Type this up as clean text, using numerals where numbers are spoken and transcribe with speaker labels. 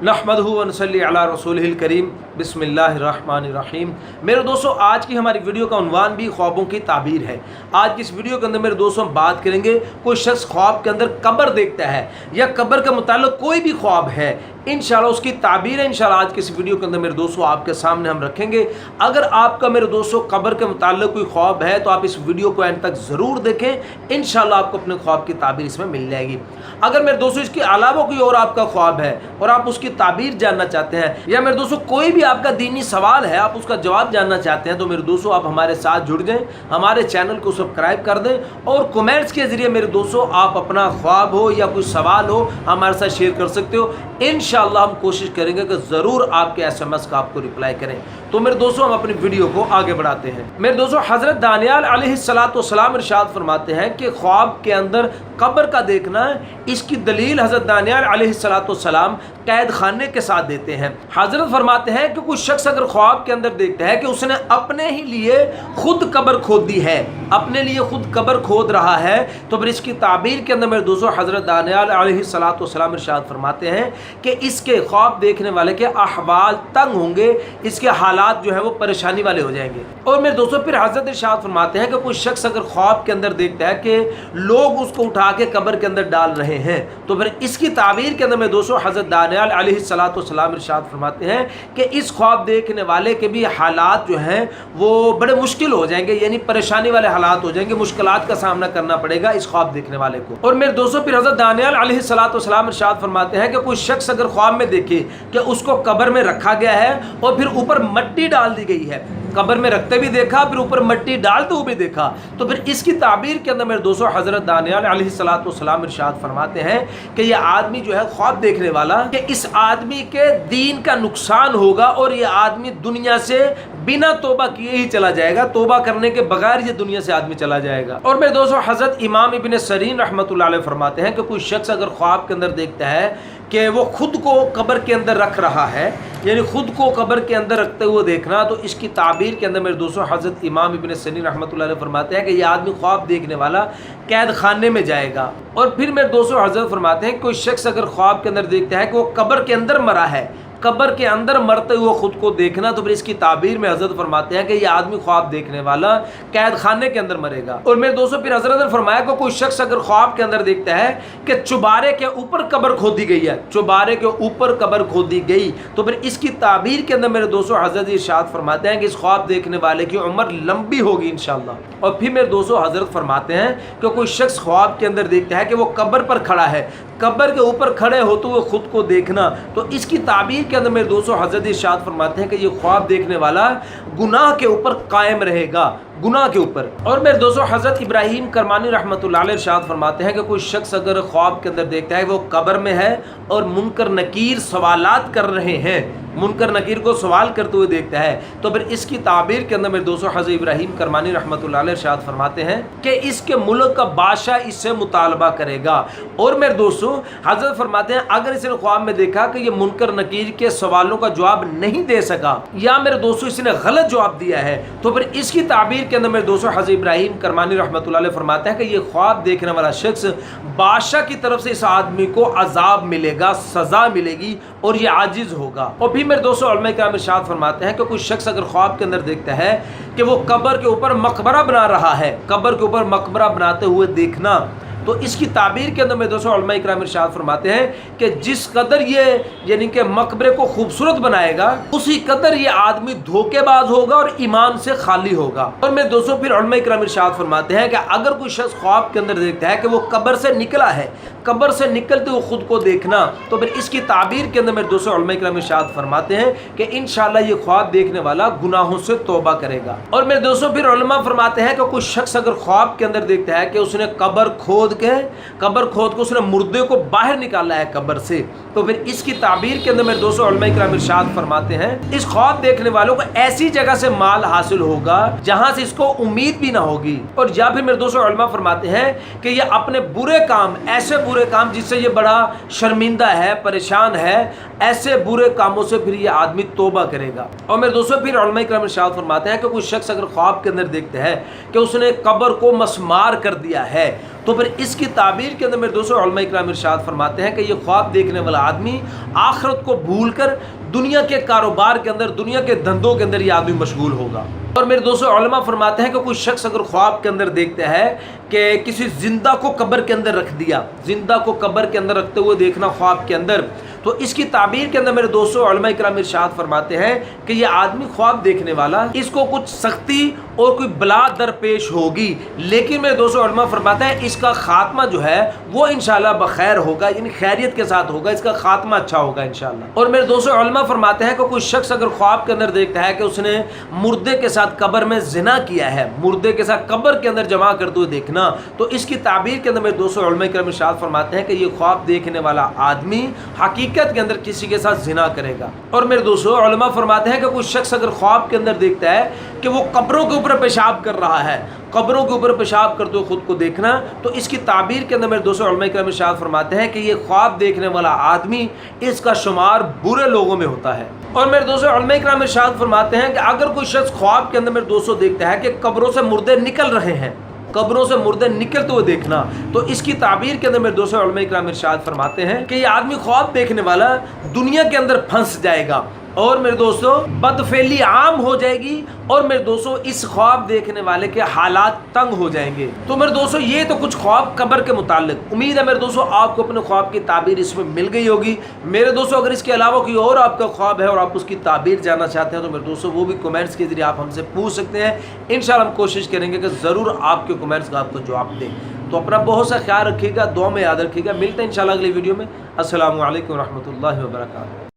Speaker 1: नहमदहु व नसल्ली अला रसूलिहिल करीम बिस्मिल्लाहिर्रहमानिर्रहीम। मेरे दोस्तों, आज की हमारी वीडियो का उन्वान भी ख्वाबों की ताबीर है। आज की इस वीडियो के अंदर मेरे दोस्तों हम बात करेंगे, कोई शख्स ख्वाब के अंदर कब्र देखता है या कब्र के मुताल्लिक कोई भी ख्वाब है, इंशाल्लाह उसकी ताबीर है। इंशाल्लाह आज की इस वीडियो के अंदर मेरे दोस्तों आपके सामने हम रखेंगे। अगर आपका मेरे दोस्तों कब्र के मुताल्लिक कोई ख्वाब है तो आप इस वीडियो को एंड तक ज़रूर देखें, इंशाल्लाह आपको अपने ख्वाब की ताबीर इसमें मिल जाएगी। अगर मेरे दोस्तों इसके अलावा कोई और आपका ख्वाब है और आप उसकी ताबीर जानना चाहते हैं, या मेरे दोस्तों कोई भी आपका दीनी सवाल है आप उसका जवाब जानना चाहते हैं, तो मेरे दोस्तों आप हमारे साथ जुड़ जाएं, हमारे चैनल को सब्सक्राइब कर दें और कमेंट्स के ज़रिए मेरे दोस्तों आप अपना ख्वाब हो या कोई सवाल हो हमारे साथ शेयर कर सकते हो। इंशाअल्लाह हम कोशिश करेंगे कि ज़रूर आपके SMS का आपको रिप्लाई करें। तो मेरे दोस्तों हम अपनी वीडियो को आगे बढ़ाते हैं। मेरे दोस्तों, हज़रत दानियाल अलैहिस्सलाम इरशाद फरमाते हैं कि ख्वाब के अंदर कब्र का देखना, इसकी दलील हज़रत दानियाल अलैहिस्सलाम कैद खाने के साथ देते हैं। हज़रत फरमाते हैं कि कोई शख्स अगर ख्वाब के अंदर देखता है कि उसने अपने ही लिए खुद कब्र खोद दी है, अपने लिए खुद कब्र खोद रहा है, तो फिर इसकी ताबीर के अंदर मेरे दोस्तों हज़रत दानियाल अलैहिस्सलाम इरशाद फरमाते हैं कि इसके ख्वाब देखने वाले के अहवाल तंग होंगे, इसके हालात जो है वो परेशानी वाले हो जाएंगे। और मेरे दोस्तों फिर हज़रत इरशाद फरमाते हैं कि कोई शख्स अगर ख्वाब के अंदर देखता है कि लोग उसको उठा के कब्र के अंदर डाल रहे हैं, तो फिर इसकी ताबीर के अंदर मेरे दोस्तों हज़रत दानियाल अलैहिस्सलाम इरशाद फरमाते हैं कि इस ख्वाब देखने वाले के भी हालात जो हैं वो बड़े मुश्किल हो जाएंगे, यानी परेशानी वाले हालात हो जाएंगे, मुश्किलात का सामना करना पड़ेगा इस ख्वाब देखने वाले को। और मेरे दोस्तों फिर हज़रत दानियाल अलैहिस्सलाम इरशाद फरमाते हैं कि कोई शख्स अगर ख्वाब में देखे कि उसको कब्र में रखा गया है और फिर ऊपर मिट्टी डाल दी गई है, कब्र में रखते भी देखा फिर ऊपर मिट्टी डालते हुए भी देखा, तो फिर इसकी ताबीर के अंदर मेरे दोस्तों हज़रत दानियाल अलैहिस्सलाम इरशाद फरमाते हैं कि ये आदमी जो है ख्वाब देखने वाला, कि इस आदमी के दीन का नुकसान होगा और ये आदमी दुनिया से बिना तोबा किए ही चला जाएगा, तोबा करने के बगैर ये दुनिया से आदमी चला जाएगा। और मेरे दोस्तों हज़रत इमाम इब्न सरीन रहमतुल्लाह अलैह फरमाते हैं कि कोई शख्स अगर ख्वाब के अंदर देखता है कि वो खुद को कब्र के अंदर रख रहा है, यानी खुद को कब्र के अंदर रखते हुए देखना, तो इसकी ताबीर के अंदर मेरे दोस्तों हज़रत इमाम इब्न सरीन रहमतुल्लाह अलैह फरमाते हैं कि ये आदमी ख्वाब देखने वाला कैद खाने में जाएगा। और फिर मेरे दोस्तों हज़रत फरमाते हैं कि कोई शख्स अगर ख्वाब के अंदर देखता है कि वो कब्र के अंदर मरा है, कब्र के अंदर मरते हुए खुद को देखना, तो फिर इसकी ताबीर में हज़रत फरमाते हैं कि ये आदमी ख्वाब देखने वाला कैद खाने के अंदर मरेगा। और मेरे दोस्तों फिर हज़रत ने फरमाया कि कोई शख्स अगर ख्वाब के अंदर देखता है कि चुबारे के ऊपर कब्र खोदी गई है, चुबारे के ऊपर कब्र खोदी गई, तो फिर इसकी ताबीर के अंदर मेरे दोस्तों हज़रत इरशाद फरमाते हैं कि इस ख्वाब देखने वाले की उम्र लंबी होगी इंशाअल्लाह। और फिर मेरे दोस्तों हज़रत फरमाते हैं कि कोई शख्स ख्वाब के अंदर देखता है कि वो कब्र पर खड़ा है, कब्र के ऊपर खड़े होते हुए खुद को देखना, तो इसकी ताबीर के अंदर मेरे दोस्तों हज़रत इरशाद फरमाते हैं कि ये ख्वाब देखने वाला गुनाह के ऊपर कायम रहेगा, गुनाह के ऊपर। और मेरे दोस्तों हज़रत इब्राहीम करमानी रहमतुल्लाह अलैह इरशाद फरमाते हैं कि कोई शख्स अगर ख्वाब के अंदर देखता है वो कब्र में है और मुनकर नकीर सवालात कर रहे हैं, मुनकर नकीर को सवाल करते हुए देखता है, तो फिर इसकी ताबीर के अंदर मेरे दोस्तों हज़रत इब्राहीम करमानी रहमतुल्लाह अलैह इरशाद फरमाते हैं कि इसके मुल्क का बादशाह इससे मुतालबा करेगा। और मेरे दोस्तों हज़रत फरमाते हैं अगर इसने ख्वाब में देखा कि ये मुनकर नकीर के सवालों का जवाब नहीं दे सका, या मेरे दोस्तों इसने गलत जवाब दिया है, तो फिर इसकी ताबीर के अंदर मेरे दोस्तों हज़रत इब्राहीम करमानी रहमतुल्लाह अलैह फरमाते हैं कि ये ख्वाब देखने वाला शख्स बादशाह की तरफ से इस आदमी को अजाब मिलेगा, सज़ा मिलेगी और ये आजिज़ होगा। और फिर मेरे दोस्तों उलमा किराम इरशाद फरमाते हैं कि कोई शख्स अगर ख्वाब के अंदर देखता है कि वो कब्र के ऊपर मकबरा बना रहा है, कब्र के ऊपर मकबरा बनाते हुए देखना, तो इसकी ताबीर के अंदर मेरे दोस्तों उलमा इकराम इरशाद फरमाते हैं कि जिस कदर ये यानी कि मकबरे को खूबसूरत बनाएगा उसी कदर ये आदमी धोखेबाज होगा और ईमान से खाली होगा। और मेरे दोस्तों फिर उलमा इकराम इरशाद फरमाते हैं कि अगर कोई शख्स ख्वाब के अंदर देखता है कि वो कब्र से निकला है, कब्र से निकलते हुए खुद को देखना, तो फिर इसकी ताबीर के अंदर मेरे दोस्तों उलमा इकराम इरशाद फरमाते हैं कि इंशाअल्लाह ये ख्वाब देखने वाला गुनाहों से तौबा करेगा। और मेरे दोस्तों फिर उलमा फरमाते हैं कि कोई शख्स अगर ख्वाब के अंदर देखता है कि उसने कब्र खोद के उसने मुर्दे को बाहर निकाला है कब्र से, तो फिर इसकी ताबीर के अंदर मेरे दोस्तों उलमा इकराम इरशाद फरमाते हैं इस ख्वाब देखने वालों को ऐसी जगह से माल हासिल होगा जहां से इसको उम्मीद भी ना होगी। और या फिर मेरे दोस्तों उलमा फरमाते हैं कि ये अपने बुरे काम, ऐसे बुरे काम जिससे ये बड़ा शर्मिंदा है, परेशान है, ऐसे बुरे कामों से फिर ये आदमी तौबा करेगा। और मेरे दोस्तों फिर उलमा इकराम इरशाद फरमाते हैं कि कोई शख्स अगर ख्वाब के अंदर देखते हैं कि उसने कब्र को मसमार कर दिया है, تو پھر اس کی تعبیر کے اندر میرے دوستوں علماء اکرام ارشاد فرماتے ہیں کہ یہ خواب دیکھنے والا آدمی آخرت کو بھول کر دنیا کے کاروبار کے اندر، دنیا کے دھندوں کے اندر یہ آدمی مشغول ہوگا۔ اور میرے دوستوں علماء فرماتے ہیں کہ کوئی شخص اگر خواب کے اندر دیکھتا ہے کہ کسی زندہ کو قبر کے اندر رکھ دیا، زندہ کو قبر کے اندر رکھتے ہوئے دیکھنا خواب کے اندر، تو اس کی تعبیر کے اندر میرے دوستوں علماء اکرام ارشاد فرماتے ہیں کہ یہ آدمی خواب دیکھنے والا، اس کو کچھ سختی اور کوئی بلا درپیش ہوگی، لیکن میرے دوستوں علماء فرماتے ہیں اس کا خاتمہ جو ہے وہ انشاءاللہ بخیر ہوگا، یعنی خیریت کے ساتھ ہوگا، اس کا خاتمہ اچھا ہوگا انشاءاللہ۔ اور میرے دوستوں علماء فرماتے ہیں کہ کوئی شخص اگر خواب کے اندر دیکھتا ہے کہ اس نے مردے کے ساتھ قبر میں زنا کیا ہے، مردے کے ساتھ قبر کے اندر جمع کرتے ہوئے دیکھنا، تو اس کی تعبیر کے اندر میرے دوستوں علماء کرام ارشاد فرماتے ہیں کہ یہ خواب دیکھنے والا آدمی حقیقت کے اندر کسی کے ساتھ زنا کرے گا۔ اور میرے دوستوں علماء فرماتے ہیں کہ کوئی شخص اگر خواب کے اندر دیکھتا ہے کہ وہ قبروں کے اوپر پیشاب کر رہا ہے، قبروں کے اوپر پیشاب کرتے ہوئے خود کو دیکھنا، تو اس کی تعبیر کے اندر میرے دوستوں علماء کرام ارشاد فرماتے ہیں کہ یہ خواب دیکھنے والا آدمی اس کا شمار برے لوگوں میں ہوتا ہے۔ اور میرے دوستوں علماء کرام ارشاد فرماتے ہیں کہ اگر کوئی شخص خواب کے اندر میرے دوستوں دیکھتا ہے کہ قبروں سے مردے نکل رہے ہیں، قبروں سے مردے نکلتے ہوئے دیکھنا، تو اس کی تعبیر کے اندر میرے دوستوں علماء کرام ارشاد فرماتے ہیں کہ یہ آدمی خواب دیکھنے والا دنیا کے اندر پھنس جائے گا، اور میرے دوستوں بدفعلی عام ہو جائے گی، اور میرے دوستوں اس خواب دیکھنے والے کے حالات تنگ ہو جائیں گے۔ تو میرے دوستوں یہ تو کچھ خواب قبر کے متعلق، امید ہے میرے دوستوں آپ کو اپنے خواب کی تعبیر اس میں مل گئی ہوگی۔ میرے دوستوں اگر اس کے علاوہ کوئی اور آپ کا خواب ہے اور آپ اس کی تعبیر جاننا چاہتے ہیں تو میرے دوستوں وہ بھی کمنٹس کے ذریعے آپ ہم سے پوچھ سکتے ہیں، انشاءاللہ ہم کوشش کریں گے کہ ضرور آپ کے کمنٹس کا آپ کو جواب دیں۔ تو اپنا بہت سا خیال رکھیے گا، دعا میں یاد رکھیے گا، ملتے ہیں انشاءاللہ اگلی ویڈیو میں۔ السلام علیکم ورحمۃ اللہ وبرکاتہ۔